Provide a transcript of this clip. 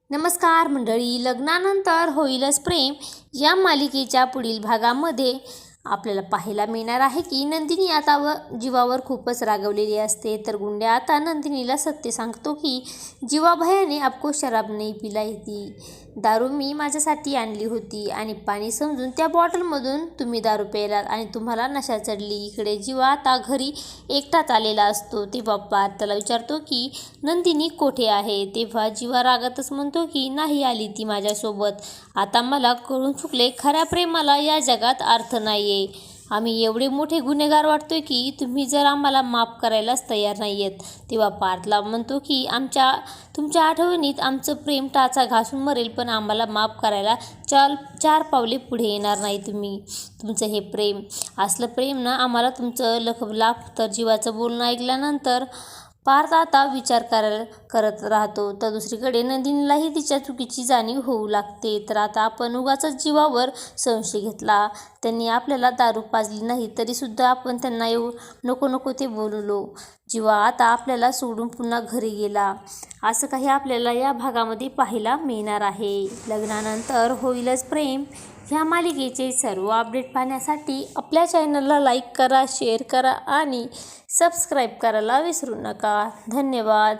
नमस्कार मंडळी, लग्नानंतर होईलच प्रेम या मालिकेच्या पुढील भागामध्ये आपल्याला पाहायला मिळणार आहे की नंदिनी आता जीवावर खूपच रागवलेली असते। तर गुंड्या आता नंदिनीला सत्य सांगतो की जीवा भैयाने आपको शराब नहीं पिलाई थी, दारू मी माझ्यासाठी आणली होती आणि पाणी समजून त्या बॉटलमधून तुम्ही दारू प्यायलात आणि तुम्हाला नशा चढली। इकडे जीवा आता घरी एकटाच आलेला असतो तेव्हा पार्थ त्याला विचारतो की नंदिनी कोठे आहे। तेव्हा जीवा रागातच म्हणतो की नाही आली ती माझ्यासोबत, आता मला कळून चुकले, खऱ्या प्रेमाला या जगात अर्थ नाहीये। आम्ही एवढे मोठे गुन्हेगार वाटतोय की तुम्ही जर आम्हाला माफ करायलाच तयार नाहीयेत। तेव्हा पार्थला म्हणतो की तुमच्या आठवणीत आमचं प्रेम टाचा घासून मरेल, पण आम्हाला माफ करायला चार पावले पुढे येणार नाही तुम्ही। तुमचं हे प्रेम असलं प्रेम ना आम्हाला तुमचं लाभ। तर जीवाचं बोलणं ऐकल्यानंतर पार्थ आता विचार करत राहतो। तर दुसरीकडे नंदिनीलाही तिच्या चुकीची जाणीव होऊ लागते। तर आता आपण उगाचच जीवावर संशय घेतला, त्यांनी आपल्याला दारू पाजली नाही तरीसुद्धा आपण त्यांना नको ते बोललो। जीवा आता आपल्याला सोडून पुन्हा घरी गेला, असं काही आपल्याला या भागामध्ये पाहायला मिळणार आहे। लग्नानंतर होईलच प्रेम ह्या मालिकेचे सर्व अपडेट पाहण्यासाठी आपल्या चॅनलला लाईक करा, शेअर करा आणि सबस्क्राईब करायला विसरू नका। धन्यवाद।